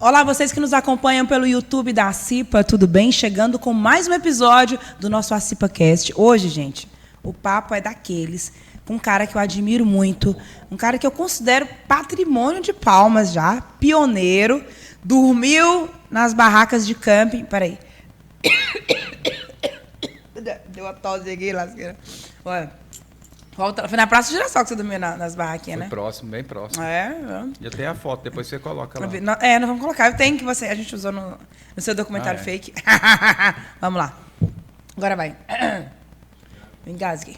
Olá, vocês que nos acompanham pelo YouTube da Acipa, tudo bem? Chegando com mais um episódio do nosso AcipaCast. Hoje, gente, o papo é daqueles, com um cara que eu admiro muito, um cara que eu considero patrimônio de Palmas já, pioneiro, dormiu nas barracas de camping. Peraí. Deu uma tosse aqui, lasqueira. Olha. Foi na Praça do Girassol que você dormiu nas barraquinhas, né? Foi próximo, bem próximo. Já tem a foto, depois você coloca lá. Nós vamos colocar. Eu tenho que a gente usou no seu documentário fake. Vamos lá. Agora vai. Engasguei.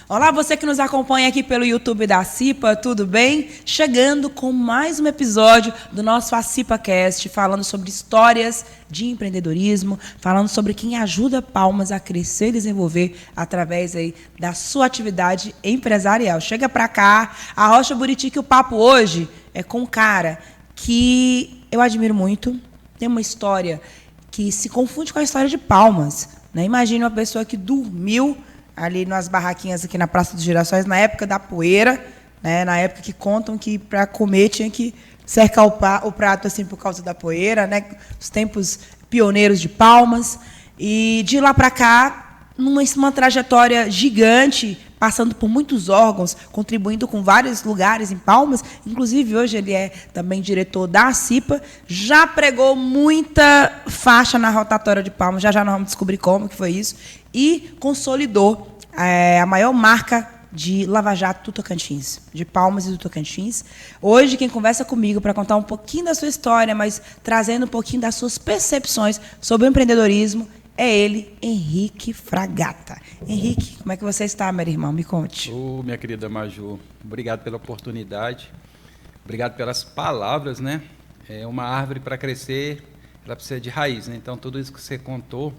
Olá, você que nos acompanha aqui pelo YouTube da Acipa, tudo bem? Chegando com mais um episódio do nosso AcipaCast, falando sobre histórias de empreendedorismo, falando sobre quem ajuda Palmas a crescer e desenvolver através aí da sua atividade empresarial. Chega pra cá, a Rocha Buriti, que o papo hoje é com um cara que eu admiro muito, tem uma história que se confunde com a história de Palmas, né? Imagine uma pessoa que dormiu ali nas barraquinhas aqui na Praça dos Girassóis, na época da poeira, né? Na época que contam que para comer tinha que cercar o prato assim por causa da poeira, né? Os tempos pioneiros de Palmas. E de lá para cá, numa trajetória gigante, passando por muitos órgãos, contribuindo com vários lugares em Palmas, inclusive hoje ele é também diretor da Acipa, já pregou muita faixa na rotatória de Palmas, já nós vamos descobrir como que foi isso, e consolidou a maior marca de Lava Jato do Tocantins, de Palmas e do Tocantins. Hoje, quem conversa comigo para contar um pouquinho da sua história, mas trazendo um pouquinho das suas percepções sobre o empreendedorismo, é ele, Henrique Fragata. Henrique, como é que você está, meu irmão? Me conte. Minha querida Maju, obrigado pela oportunidade, obrigado pelas palavras, né? É uma árvore para crescer, ela precisa de raiz, né? Então, tudo isso que você contou,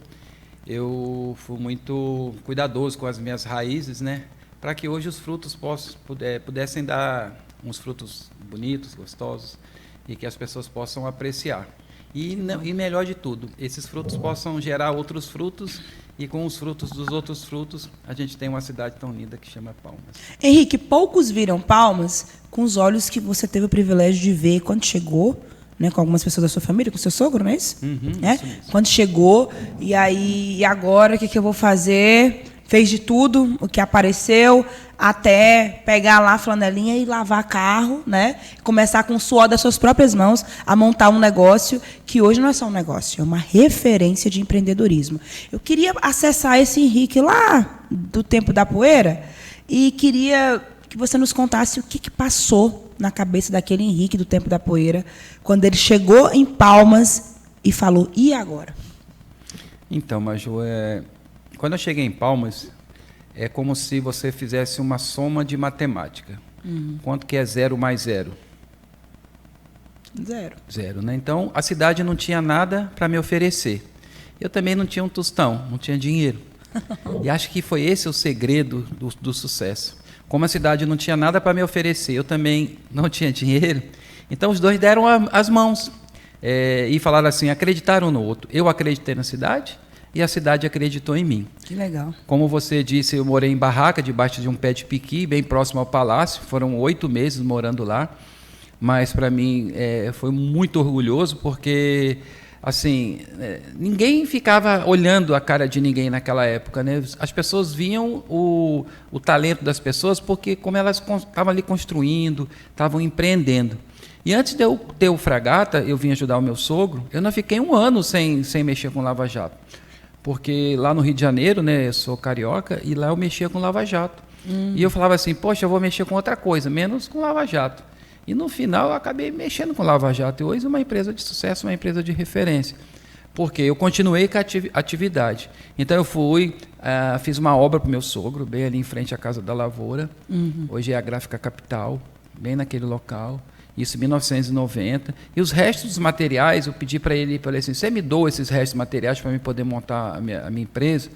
eu fui muito cuidadoso com as minhas raízes, né? Para que hoje os frutos pudessem dar uns frutos bonitos, gostosos, e que as pessoas possam apreciar. E melhor de tudo, esses frutos possam gerar outros frutos, e com os frutos dos outros frutos, a gente tem uma cidade tão linda que chama Palmas. Henrique, poucos viram Palmas com os olhos que você teve o privilégio de ver quando chegou, né, com algumas pessoas da sua família, com seu sogro, não é isso? Isso mesmo. Quando chegou, e agora o que eu vou fazer? Fez de tudo o que apareceu, até pegar lá a flanelinha e lavar carro, né? Começar com o suor das suas próprias mãos a montar um negócio que hoje não é só um negócio, é uma referência de empreendedorismo. Eu queria acessar esse Henrique lá do tempo da poeira e queria que você nos contasse o que passou na cabeça daquele Henrique do tempo da poeira, quando ele chegou em Palmas e falou, e agora? Então, Maju, quando eu cheguei em Palmas, é como se você fizesse uma soma de matemática. Quanto que é 0 mais 0? Zero. 0, né? Então, a cidade não tinha nada para me oferecer. Eu também não tinha um tostão, não tinha dinheiro. E acho que foi esse o segredo do sucesso. Como a cidade não tinha nada para me oferecer, eu também não tinha dinheiro, então os dois deram as mãos e falaram assim, acreditaram no outro. Eu acreditei na cidade e a cidade acreditou em mim. Que legal. Como você disse, eu morei em barraca, debaixo de um pé de piqui, bem próximo ao palácio. Foram 8 meses morando lá, mas para mim foi muito orgulhoso, porque assim, ninguém ficava olhando a cara de ninguém naquela época, né? As pessoas viam o talento das pessoas, porque como elas estavam ali construindo, estavam empreendendo. E antes de eu ter o Fragata, eu vim ajudar o meu sogro, eu não fiquei 1 ano sem mexer com Lava Jato. Porque lá no Rio de Janeiro, né, eu sou carioca, e lá eu mexia com Lava Jato. E eu falava assim, poxa, eu vou mexer com outra coisa, menos com Lava Jato. E no final eu acabei mexendo com Lava Jato. E hoje é uma empresa de sucesso, uma empresa de referência. Porque eu continuei com a atividade. Então eu fiz uma obra para o meu sogro, bem ali em frente à Casa da Lavoura. Hoje é a Gráfica Capital, bem naquele local. Isso em 1990. E os restos dos materiais, eu pedi para ele, falei assim, você me doa esses restos de materiais para eu poder montar a minha empresa?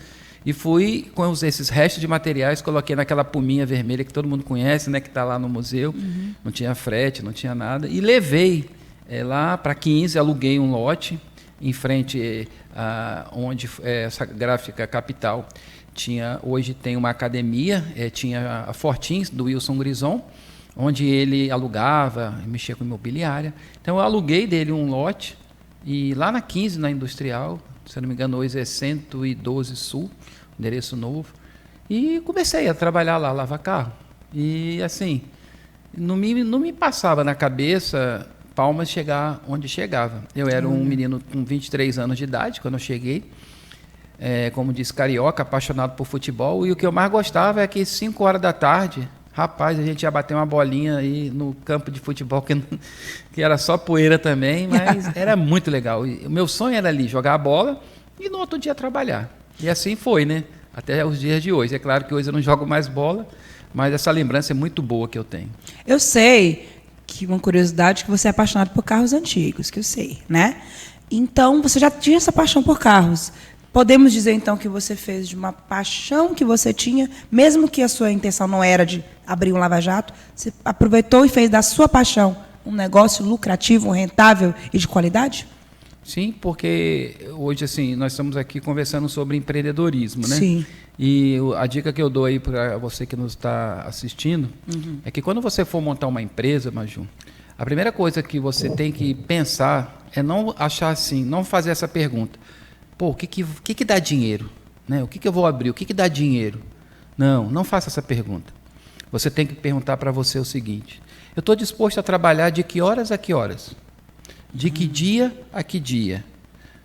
E fui com esses restos de materiais, coloquei naquela puminha vermelha que todo mundo conhece, né, que está lá no museu. Não tinha frete, não tinha nada. E levei lá para 15, aluguei um lote em frente onde essa Gráfica Capital hoje tem uma academia, tinha a Fortins, do Wilson Grison, onde ele alugava, mexia com imobiliária. Então eu aluguei dele um lote, e lá na 15, na Industrial, se eu não me engano, hoje é 112 Sul, endereço novo, e comecei a trabalhar lá, lavar carro. E assim, não me passava na cabeça Palmas chegar onde chegava. Eu era um menino com 23 anos de idade quando eu cheguei, como disse, carioca, apaixonado por futebol, e o que eu mais gostava é que 5 horas da tarde, rapaz, a gente ia bater uma bolinha aí no campo de futebol, que era só poeira também, mas era muito legal. E o meu sonho era ali, jogar a bola e no outro dia trabalhar. E assim foi, né? Até os dias de hoje. É claro que hoje eu não jogo mais bola, mas essa lembrança é muito boa que eu tenho. Eu sei que uma curiosidade que você é apaixonado por carros antigos, que eu sei, né? Então, você já tinha essa paixão por carros. Podemos dizer, então, que você fez de uma paixão que você tinha, mesmo que a sua intenção não era de abrir um lava-jato, você aproveitou e fez da sua paixão um negócio lucrativo, rentável e de qualidade? Sim, porque hoje, assim, nós estamos aqui conversando sobre empreendedorismo, né? Sim. E a dica que eu dou aí para você que nos está assistindo é que quando você for montar uma empresa, Maju, a primeira coisa que você tem que pensar é não achar assim, não fazer essa pergunta. Pô, o que dá dinheiro? Né? O que eu vou abrir? O que dá dinheiro? Não faça essa pergunta. Você tem que perguntar para você o seguinte: eu estou disposto a trabalhar de que horas a que horas? De que dia a que dia?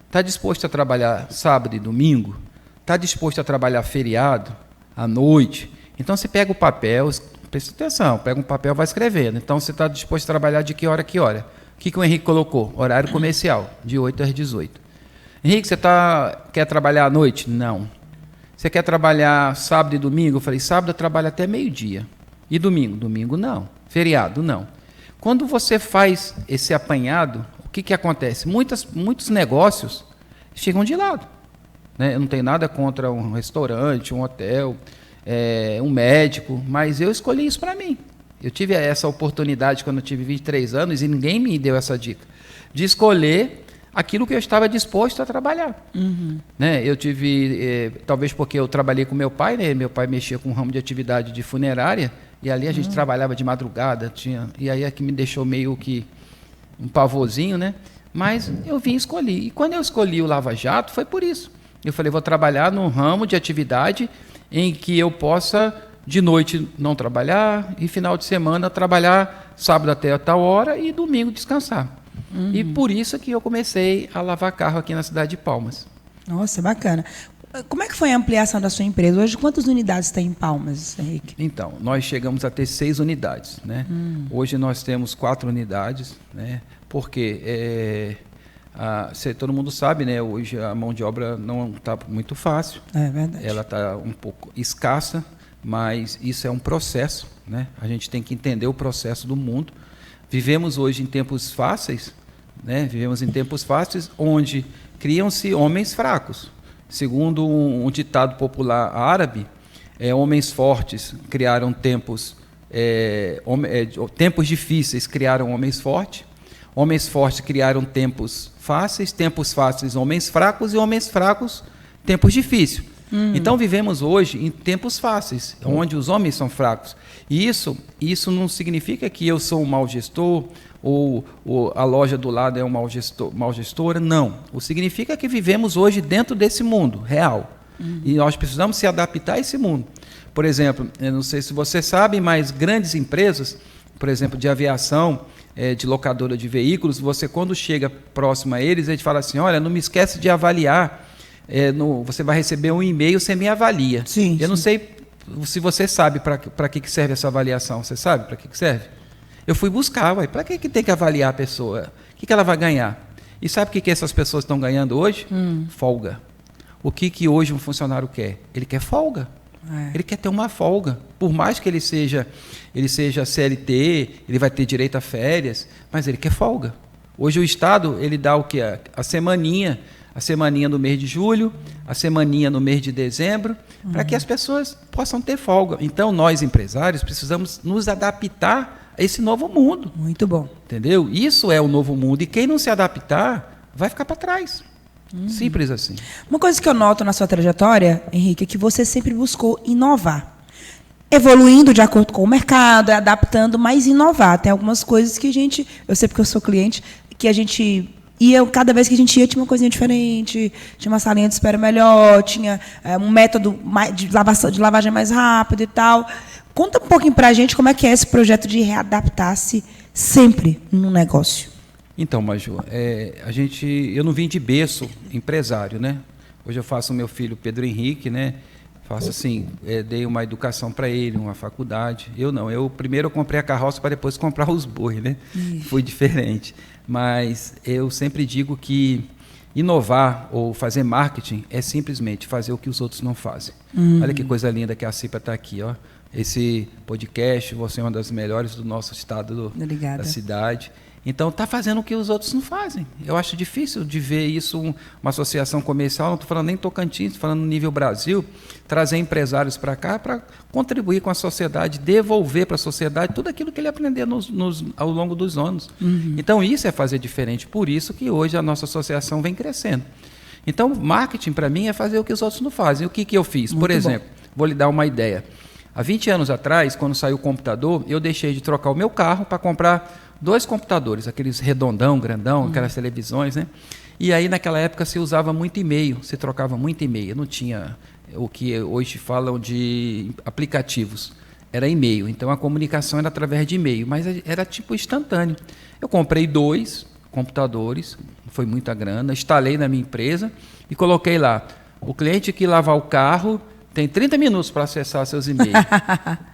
Está disposto a trabalhar sábado e domingo? Está disposto a trabalhar feriado, à noite? Então você pega o papel, presta atenção, pega um papel e vai escrevendo. Então você está disposto a trabalhar de que hora a que hora? O que o Henrique colocou? Horário comercial, de 8 às 18. Henrique, você quer trabalhar à noite? Não. Você quer trabalhar sábado e domingo? Eu falei, sábado eu trabalho até meio-dia. E domingo? Domingo não. Feriado? Não. Quando você faz esse apanhado, o que acontece? Muitos negócios chegam de lado. Né? Eu não tenho nada contra um restaurante, um hotel, um médico, mas eu escolhi isso para mim. Eu tive essa oportunidade quando eu tive 23 anos e ninguém me deu essa dica, de escolher aquilo que eu estava disposto a trabalhar. Né? Eu tive, talvez porque eu trabalhei com meu pai, né? Meu pai mexia com um ramo de atividade de funerária, e ali a gente trabalhava de madrugada, e aí é que me deixou meio que um pavorzinho, né? Mas eu vim escolher. E quando eu escolhi o Lava Jato, foi por isso. Eu falei, vou trabalhar num ramo de atividade em que eu possa, de noite, não trabalhar, e final de semana trabalhar sábado até a tal hora e domingo descansar. E por isso que eu comecei a lavar carro aqui na cidade de Palmas. Nossa, bacana. Como é que foi a ampliação da sua empresa? Hoje, quantas unidades tem em Palmas, Henrique? Então, nós chegamos a ter 6 unidades. Né? Hoje nós temos 4 unidades, né? Porque todo mundo sabe, né? Hoje a mão de obra não está muito fácil. É verdade. Ela está um pouco escassa, mas isso é um processo. Né? A gente tem que entender o processo do mundo. Vivemos hoje em tempos fáceis, né? Vivemos em tempos fáceis onde criam-se homens fracos. Segundo um ditado popular árabe, homens fortes criaram tempos difíceis criaram homens fortes criaram tempos fáceis homens fracos, e homens fracos tempos difíceis. Então vivemos hoje em tempos fáceis, onde os homens são fracos. E isso não significa que eu sou um mau gestor, ou a loja do lado é um mau gestora, não. O significa que vivemos hoje dentro desse mundo real. E nós precisamos se adaptar a esse mundo. Por exemplo, eu não sei se você sabe, mas grandes empresas, por exemplo, de aviação, de locadora de veículos, você quando chega próximo a eles fala assim, olha, não me esquece de avaliar, você vai receber um e-mail, você me avalia. Sim, eu não sei se você sabe para que serve essa avaliação. Você sabe para que serve? Eu fui buscar, para que tem que avaliar a pessoa? O que ela vai ganhar? E sabe o que essas pessoas estão ganhando hoje? Folga. O que hoje um funcionário quer? Ele quer folga. Ele quer ter uma folga. Por mais que ele seja CLT, ele vai ter direito a férias, mas ele quer folga. Hoje o Estado ele dá o quê? A semaninha no mês de julho, a semaninha no mês de dezembro, para que as pessoas possam ter folga. Então, nós, empresários, precisamos nos adaptar a esse novo mundo. Muito bom. Entendeu? Isso é o novo mundo. E quem não se adaptar, vai ficar para trás. Simples assim. Uma coisa que eu noto na sua trajetória, Henrique, é que você sempre buscou inovar. evoluindo de acordo com o mercado, adaptando, mas inovar. Tem algumas coisas que eu sei porque eu sou cliente, que a gente ia, cada vez que a gente ia, tinha uma coisinha diferente, tinha uma salinha de espera melhor, tinha um método de lavagem mais rápido e tal. Conta um pouquinho para a gente como é que é esse projeto de readaptar-se sempre no negócio. Então, Maju, eu não vim de berço empresário, né? Hoje eu faço o meu filho Pedro Henrique, né? Faço assim, dei uma educação para ele, uma faculdade. Eu não, primeiro eu comprei a carroça para depois comprar os bois, né? Foi diferente. Mas eu sempre digo que inovar ou fazer marketing é simplesmente fazer o que os outros não fazem. Olha que coisa linda que a Cipa está aqui, ó. Esse podcast, você é uma das melhores do nosso estado, da cidade. Então, está fazendo o que os outros não fazem. Eu acho difícil de ver isso, uma associação comercial, não estou falando nem Tocantins, estou falando no nível Brasil, trazer empresários para cá para contribuir com a sociedade, devolver para a sociedade tudo aquilo que ele aprendeu ao longo dos anos. Então, isso é fazer diferente. Por isso que hoje a nossa associação vem crescendo. Então, marketing, para mim, é fazer o que os outros não fazem. O que eu fiz? Por exemplo, vou lhe dar uma ideia. Há 20 anos atrás, quando saiu o computador, eu deixei de trocar o meu carro para comprar 2 computadores, aqueles redondão, grandão, aquelas televisões, né? E aí, naquela época, se usava muito e-mail, se trocava muito e-mail. Não tinha o que hoje falam de aplicativos. Era e-mail. Então, a comunicação era através de e-mail, mas era tipo instantâneo. Eu comprei 2 computadores, foi muita grana, instalei na minha empresa e coloquei lá. O cliente que lavar o carro tem 30 minutos para acessar seus e-mails.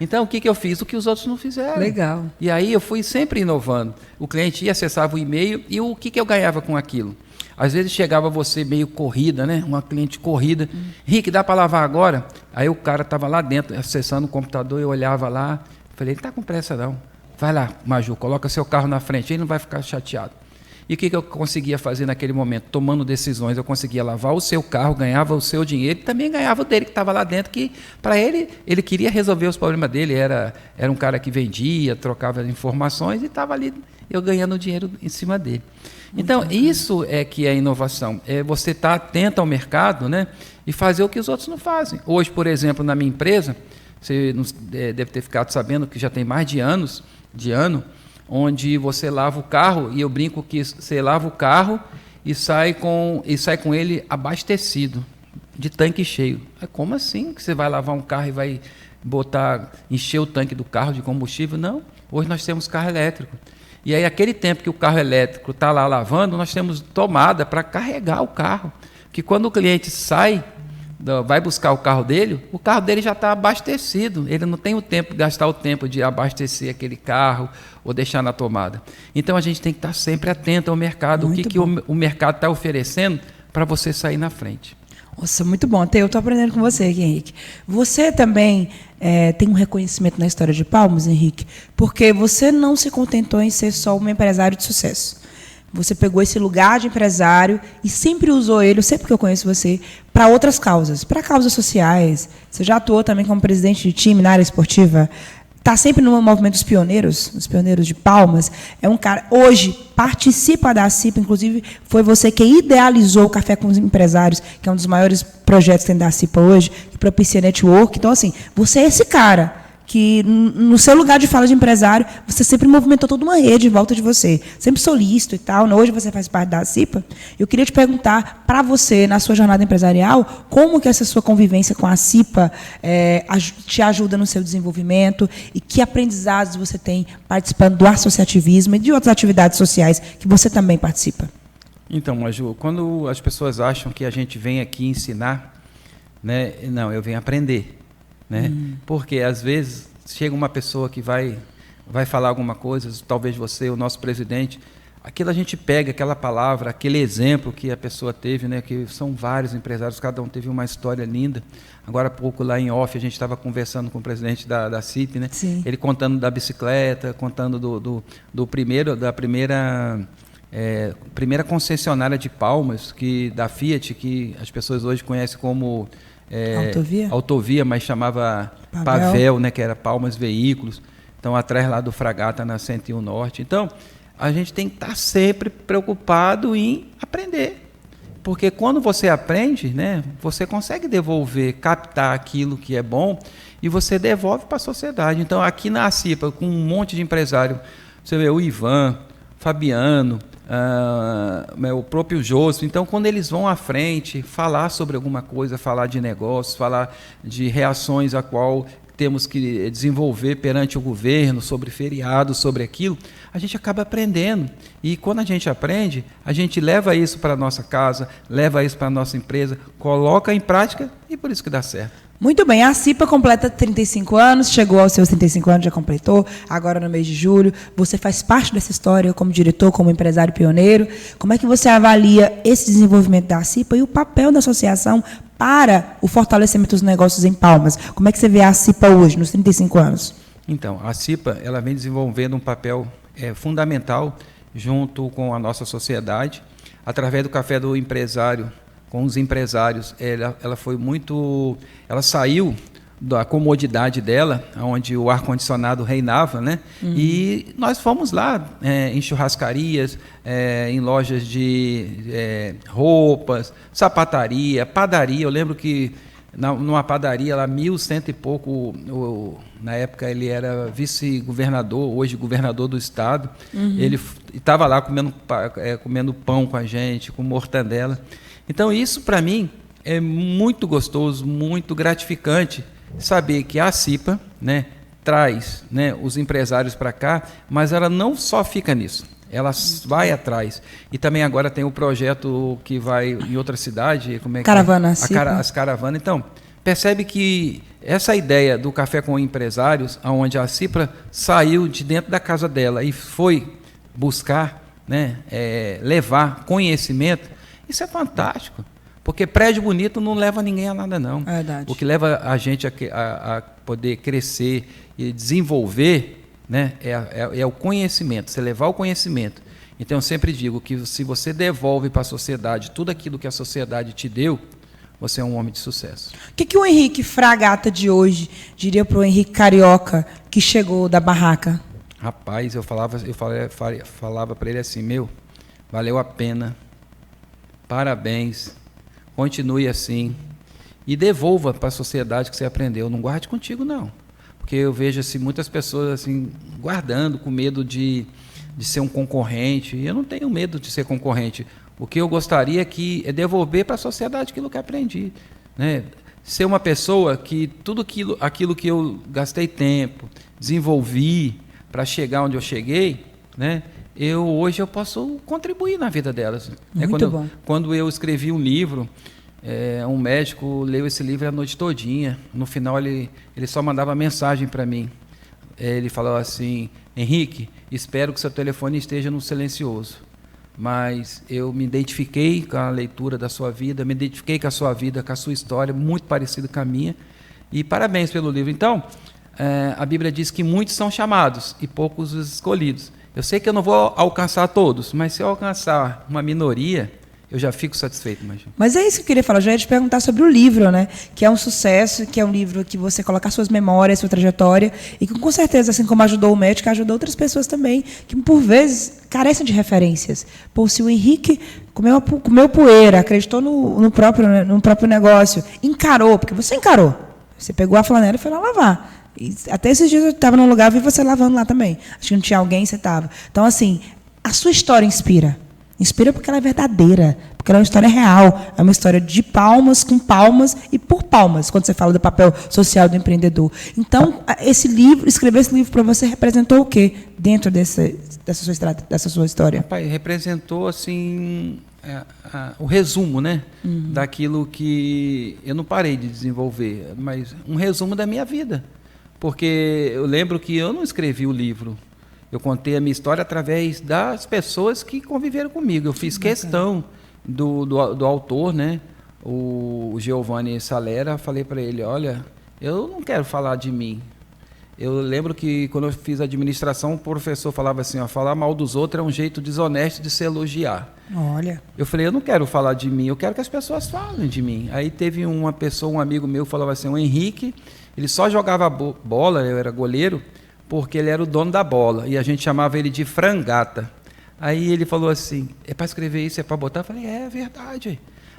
Então, o que eu fiz? O que os outros não fizeram. Legal. E aí eu fui sempre inovando. O cliente ia, acessava o e-mail e o que eu ganhava com aquilo? Às vezes chegava você meio corrida, né? Uma cliente corrida. Rick, dá para lavar agora? Aí o cara estava lá dentro, acessando o computador, eu olhava lá. Falei, ele está com pressa não. Vai lá, Maju, coloca seu carro na frente, ele não vai ficar chateado. E o que eu conseguia fazer naquele momento? Tomando decisões, eu conseguia lavar o seu carro, ganhava o seu dinheiro e também ganhava o dele que estava lá dentro, que para ele queria resolver os problemas dele, era um cara que vendia, trocava informações e estava ali, eu ganhando dinheiro em cima dele. Então, isso é que é inovação, é você estar atento ao mercado, né, e fazer o que os outros não fazem. Hoje, por exemplo, na minha empresa, você deve ter ficado sabendo que já tem mais de ano, onde você lava o carro, e eu brinco que você lava o carro e sai com ele abastecido, de tanque cheio. Como assim que você vai lavar um carro e vai encher o tanque do carro de combustível? Não, hoje nós temos carro elétrico. E aí, aquele tempo que o carro elétrico está lá lavando, nós temos tomada para carregar o carro. Porque quando o cliente vai buscar o carro dele já está abastecido. Ele não tem gastar o tempo de abastecer aquele carro ou deixar na tomada. Então, a gente tem que estar sempre atento ao mercado, o que o mercado está oferecendo para você sair na frente. Nossa, muito bom. Até eu estou aprendendo com você aqui, Henrique. Você também tem um reconhecimento na história de Palmas, Henrique, porque você não se contentou em ser só um empresário de sucesso. Você pegou esse lugar de empresário e sempre usou ele, sempre que eu conheço você, para outras causas, para causas sociais. Você já atuou também como presidente de time na área esportiva. Está sempre no movimento dos pioneiros de Palmas. É um cara, hoje, participa da CIPA, inclusive foi você que idealizou o Café com os Empresários, que é um dos maiores projetos que tem da CIPA hoje, que propicia network. Então, assim, você é esse cara que, no seu lugar de fala de empresário, você sempre movimentou toda uma rede em volta de você. Sempre solícito e tal. Hoje você faz parte da CIPA. Eu queria te perguntar, para você, na sua jornada empresarial, como que essa sua convivência com a CIPA te ajuda no seu desenvolvimento e que aprendizados você tem participando do associativismo e de outras atividades sociais que você também participa? Então, Maju, quando as pessoas acham que a gente vem aqui ensinar, né? Não, eu venho aprender. Né? Porque, às vezes, chega uma pessoa que vai falar alguma coisa, talvez você, o nosso presidente, aquilo a gente pega, aquela palavra, aquele exemplo que a pessoa teve, né? Que são vários empresários, cada um teve uma história linda. Agora há pouco, lá em off, a gente estava conversando com o presidente da CIP, né? Ele contando da bicicleta, contando da primeira concessionária de Palmas, da Fiat, que as pessoas hoje conhecem como Autovia, mas chamava Pavel, né, que era Palmas Veículos. Então, atrás lá do Fragata, na 101 Norte. Então, a gente tem que estar sempre preocupado em aprender. porque quando você aprende, né, você consegue devolver, captar aquilo que é bom e você devolve para a sociedade. Então, aqui na ACIPA, com um monte de empresário, você vê o Ivan, Fabiano, o próprio José. Então, quando eles vão à frente, falar sobre alguma coisa, falar de negócios, falar de reações a qual temos que desenvolver perante o governo, sobre feriados, sobre aquilo, a gente acaba aprendendo. E quando a gente aprende, a gente leva isso para a nossa casa, leva isso para a nossa empresa, coloca em prática e por isso que dá certo. Muito bem, a CIPA completa 35 anos, chegou aos seus 35 anos, já completou, agora no mês de julho. Você faz parte dessa história como diretor, como empresário pioneiro. Como é que você avalia esse desenvolvimento da CIPA e o papel da associação para o fortalecimento dos negócios em Palmas? Como é que você vê a CIPA hoje, nos 35 anos? Então, a CIPA ela vem desenvolvendo um papel fundamental junto com a nossa sociedade, através do Café do Empresário, com os empresários. Ela foi muito... Ela saiu da comodidade dela, onde o ar-condicionado reinava, né? E nós fomos lá em churrascarias, em lojas de roupas, sapataria, padaria. Eu lembro que numa padaria lá, 1.100 e pouco, na época ele era vice-governador, hoje governador do estado, ele estava lá comendo pão com a gente, com mortandela. Então isso para mim é muito gostoso, muito gratificante saber que a CIPA, né, traz, né, os empresários para cá, mas ela não só fica nisso, ela vai atrás. E também agora tem o projeto que vai em outra cidade, como é que Caravana, as caravanas. Então, percebe que essa ideia do Café com Empresários, onde a CIPA saiu de dentro da casa dela e foi buscar, né, levar conhecimento, isso é fantástico. Porque prédio bonito não leva ninguém a nada, não. Verdade. O que leva a gente a poder crescer e desenvolver, né, é o conhecimento, você levar o conhecimento. Então, eu sempre digo que se você devolve para a sociedade tudo aquilo que a sociedade te deu, você é um homem de sucesso. O que o Henrique Fragata de hoje diria para o Henrique Carioca, que chegou da barraca? Rapaz, eu falava para ele assim, valeu a pena, parabéns, continue assim e devolva para a sociedade que você aprendeu. Não guarde contigo, não. Porque eu vejo assim, muitas pessoas assim, guardando com medo de ser um concorrente. E eu não tenho medo de ser concorrente. O que eu gostaria é devolver para a sociedade aquilo que aprendi. Né? Ser uma pessoa que tudo aquilo que eu gastei tempo, desenvolvi para chegar onde eu cheguei, né? Hoje eu posso contribuir na vida delas. Muito bom. Quando eu escrevi um livro, um médico leu esse livro a noite todinha. No final ele só mandava mensagem para mim. Ele falou assim: Henrique, espero que seu telefone esteja no silencioso, mas eu me identifiquei com a leitura da sua vida, me identifiquei com a sua vida, com a sua história, muito parecida com a minha, e parabéns pelo livro. Então, a Bíblia diz que muitos são chamados e poucos os escolhidos. Eu sei que eu não vou alcançar todos, mas se eu alcançar uma minoria, eu já fico satisfeito. Imagina. Mas é isso que eu queria falar. Eu já ia te perguntar sobre o livro, né? Que é um sucesso, que é um livro que você coloca suas memórias, sua trajetória, e que com certeza, assim como ajudou o médico, ajuda outras pessoas também, que por vezes carecem de referências. Pô, se o Henrique comeu poeira, acreditou no próprio negócio, encarou, porque você encarou. Você pegou a flanela e foi lá lavar. E até esses dias eu estava num lugar e vi você lavando lá também. Acho que não tinha alguém, você estava. Então, assim, a sua história inspira. Inspira porque ela é verdadeira, porque ela é uma história real. É uma história de Palmas, com palmas e por palmas, quando você fala do papel social do empreendedor. Então, escrever esse livro para você representou o quê dentro dessa sua história? Rapaz, representou, assim, o resumo, né, daquilo que eu não parei de desenvolver, mas um resumo da minha vida. Porque eu lembro que eu não escrevi o livro. Eu contei a minha história através das pessoas que conviveram comigo. Eu fiz questão do autor, né, o Giovanni Salera. Falei para ele: olha, eu não quero falar de mim. Eu lembro que quando eu fiz administração, o professor falava assim: falar mal dos outros é um jeito desonesto de se elogiar. Olha. Eu falei: eu não quero falar de mim, eu quero que as pessoas falem de mim. Aí teve uma pessoa, um amigo meu, falava assim: o Henrique, ele só jogava bola, eu era goleiro, porque ele era o dono da bola, e a gente chamava ele de Frangata. Aí ele falou assim: é para escrever isso, é para botar? Eu falei: é verdade.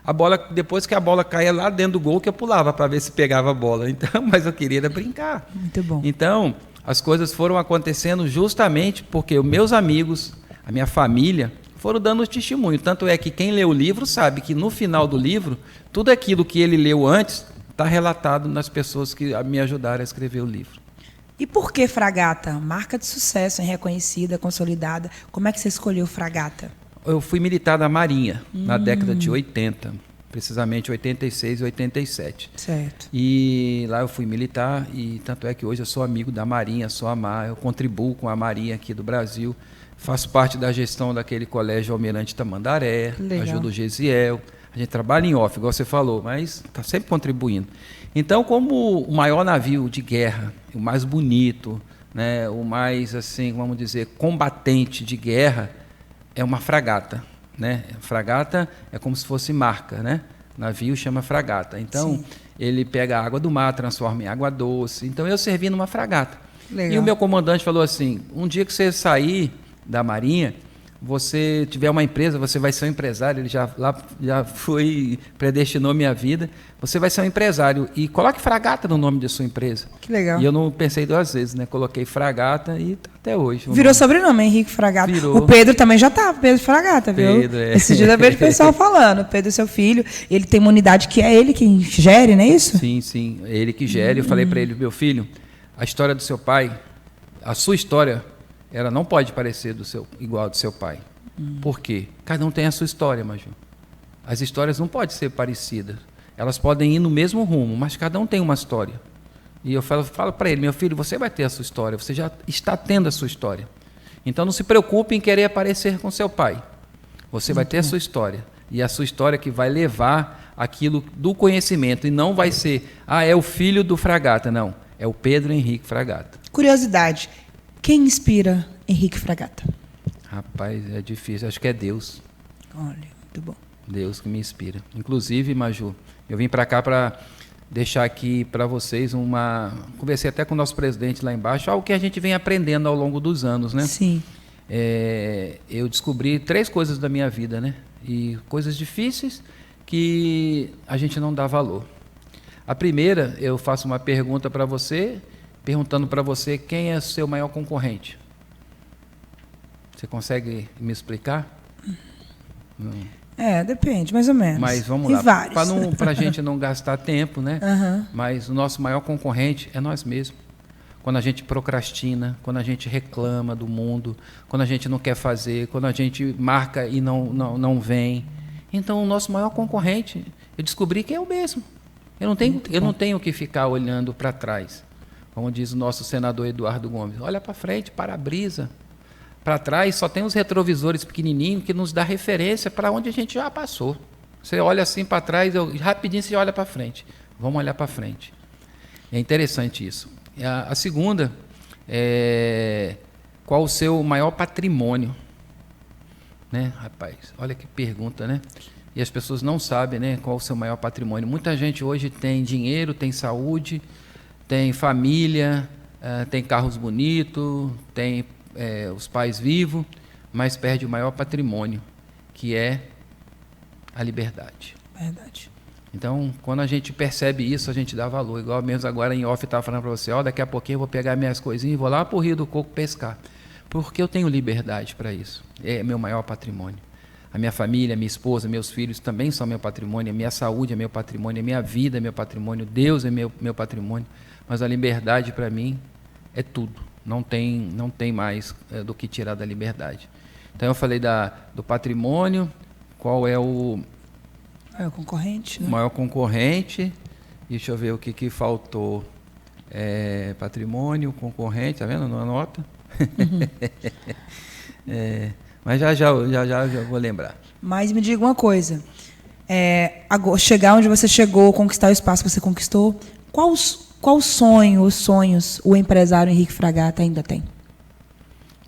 A bola, depois que a bola caía lá dentro do gol, que eu pulava para ver se pegava a bola. Então, mas eu queria era brincar. Muito bom. Então, as coisas foram acontecendo justamente porque os meus amigos, a minha família, foram dando testemunho. Tanto é que quem lê o livro sabe que no final do livro, tudo aquilo que ele leu antes está relatado nas pessoas que me ajudaram a escrever o livro. E por que Fragata? Marca de sucesso, reconhecida, consolidada. Como é que você escolheu Fragata? Eu fui militar da Marinha na década de 80, precisamente 86 e 87. Certo. E lá eu fui militar e tanto é que hoje eu sou amigo da Marinha, sou a Mar, eu contribuo com a Marinha aqui do Brasil, faço parte da gestão daquele colégio Almirante Tamandaré, ajudo o Gesiel. A gente trabalha em off, igual você falou, mas está sempre contribuindo. Então, como o maior navio de guerra, o mais bonito, né, o mais, assim, vamos dizer, combatente de guerra, é uma fragata, né? Fragata é como se fosse marca, né? Navio chama fragata. Então, sim, ele pega a água do mar, transforma em água doce. Então, eu servi numa fragata. Legal. E o meu comandante falou assim, um dia que você sair da Marinha, você tiver uma empresa, você vai ser um empresário, ele já foi, predestinou minha vida, você vai ser um empresário e coloque Fragata no nome de sua empresa. Que legal. E eu não pensei duas vezes, né? Coloquei Fragata e tá até hoje. Virou sobrenome, Henrique Fragata. Virou. O Pedro também já tá, Pedro Fragata, viu? Pedro, é. Esse dia eu vejo o pessoal falando, Pedro, seu filho, ele tem uma unidade que é ele que gere, não é isso? Sim, sim, é ele que gere. Eu falei para ele, meu filho, a história do seu pai, a sua história, ela não pode parecer igual ao do seu pai. Por quê? Cada um tem a sua história, Maju. As histórias não podem ser parecidas. Elas podem ir no mesmo rumo, mas cada um tem uma história. E eu falo para ele, meu filho, você vai ter a sua história, você já está tendo a sua história. Então não se preocupe em querer aparecer com seu pai. Você vai ter a sua história. E a sua história que vai levar aquilo do conhecimento. E não vai ser, é o filho do Fragata. Não, é o Pedro Henrique Fragata. Curiosidade. Quem inspira Henrique Fragata? Rapaz, é difícil. Acho que é Deus. Olha, muito bom. Deus que me inspira. Inclusive, Maju, eu vim para cá para deixar aqui para vocês conversei até com o nosso presidente lá embaixo, algo que a gente vem aprendendo ao longo dos anos, né? Sim. Eu descobri 3 coisas da minha vida, né? E coisas difíceis que a gente não dá valor. A primeira, eu faço uma pergunta para você, perguntando para você quem é o seu maior concorrente. Você consegue me explicar? Não. Depende, mais ou menos. Mas vamos lá, para a gente não gastar tempo, né? Uhum. Mas o nosso maior concorrente é nós mesmos. Quando a gente procrastina, quando a gente reclama do mundo, quando a gente não quer fazer, quando a gente marca e não vem. Então, o nosso maior concorrente, eu descobri que é o mesmo. Eu não tenho que ficar olhando para trás. Como diz o nosso senador Eduardo Gomes, olha para frente, para-brisa. Para trás só tem os retrovisores pequenininhos que nos dá referência para onde a gente já passou. Você olha assim para trás, rapidinho você olha para frente. Vamos olhar para frente. É interessante isso. A segunda é qual o seu maior patrimônio? Né, rapaz? Olha que pergunta, né? E as pessoas não sabem, né, qual o seu maior patrimônio. Muita gente hoje tem dinheiro, tem saúde, tem família, tem carros bonitos, tem os pais vivos, mas perde o maior patrimônio, que é a liberdade. Verdade. Então, quando a gente percebe isso, a gente dá valor. Igual mesmo agora em off, eu estava falando para você, daqui a pouquinho eu vou pegar minhas coisinhas e vou lá para o Rio do Coco pescar. Porque eu tenho liberdade para isso. É meu maior patrimônio. A minha família, minha esposa, meus filhos também são meu patrimônio. A minha saúde é meu patrimônio. A minha vida é meu patrimônio. Deus é meu patrimônio. Mas a liberdade, para mim, é tudo. Não tem mais do que tirar da liberdade. Então, eu falei do patrimônio, qual é o maior concorrente, né? Maior concorrente. Deixa eu ver o que faltou. Patrimônio, concorrente, tá vendo? Não anota. Uhum. Mas já vou lembrar. Mas me diga uma coisa. Chegar onde você chegou, conquistar o espaço que você conquistou, qual sonho, os sonhos, o empresário Henrique Fragata ainda tem?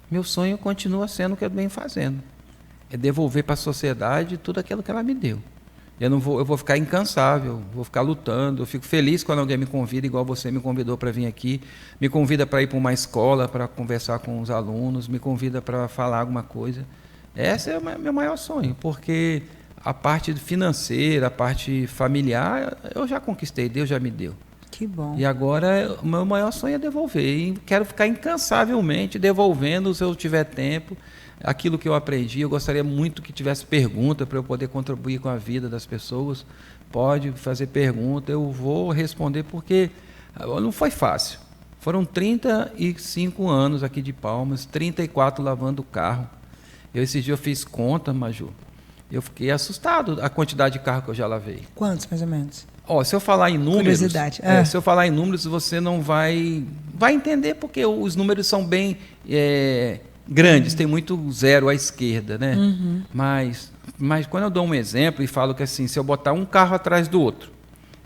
Meu sonho continua sendo o que eu venho fazendo. É devolver para a sociedade tudo aquilo que ela me deu. Eu vou ficar incansável, vou ficar lutando. Eu fico feliz quando alguém me convida, igual você me convidou para vir aqui, me convida para ir para uma escola, para conversar com os alunos, me convida para falar alguma coisa. Esse é o meu maior sonho, porque A parte financeira, a parte familiar, eu já conquistei, Deus já me deu. Que bom. E agora, o meu maior sonho é devolver. E quero ficar incansavelmente devolvendo, se eu tiver tempo, aquilo que eu aprendi. Eu gostaria muito que tivesse pergunta para eu poder contribuir com a vida das pessoas. Pode fazer pergunta, eu vou responder, porque não foi fácil. Foram 35 anos aqui de Palmas, 34 lavando o carro. Esse dia eu fiz conta, Maju. Eu fiquei assustado a quantidade de carro que eu já lavei. Quantos, mais ou menos? Se eu falar em números, curiosidade. Se eu falar em números, você não vai entender, porque os números são bem grandes, tem muito zero à esquerda, né? Mas quando eu dou um exemplo e falo que assim, se eu botar um carro atrás do outro,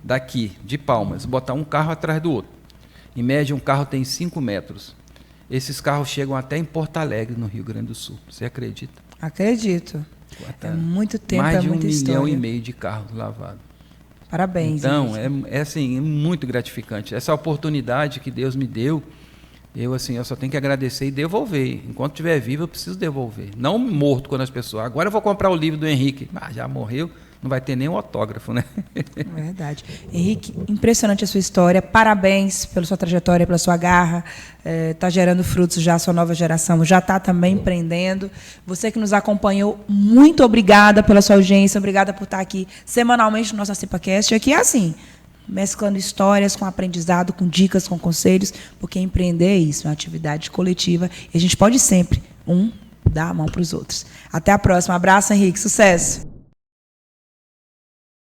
daqui, de Palmas, botar um carro atrás do outro, em média um carro tem 5 metros. Esses carros chegam até em Porto Alegre, no Rio Grande do Sul. Você acredita? Acredito. É muito tempo, mais de muita história. 1,5 milhão de carros lavados. Parabéns. Então, assim, é muito gratificante. Essa oportunidade que Deus me deu, eu só tenho que agradecer e devolver. Enquanto estiver vivo, eu preciso devolver. Não morto quando as pessoas... Agora eu vou comprar o livro do Henrique. Já morreu, não vai ter nem um autógrafo, né? Verdade. Henrique, impressionante a sua história. Parabéns pela sua trajetória, pela sua garra. Está gerando frutos já, a sua nova geração já está também empreendendo. Você que nos acompanhou, muito obrigada pela sua audiência, obrigada por estar aqui semanalmente no nosso ACIPAcast. Aqui é assim, mesclando histórias com aprendizado, com dicas, com conselhos, porque empreender é isso, é uma atividade coletiva e a gente pode sempre dar a mão para os outros. Até a próxima. Abraço, Henrique. Sucesso!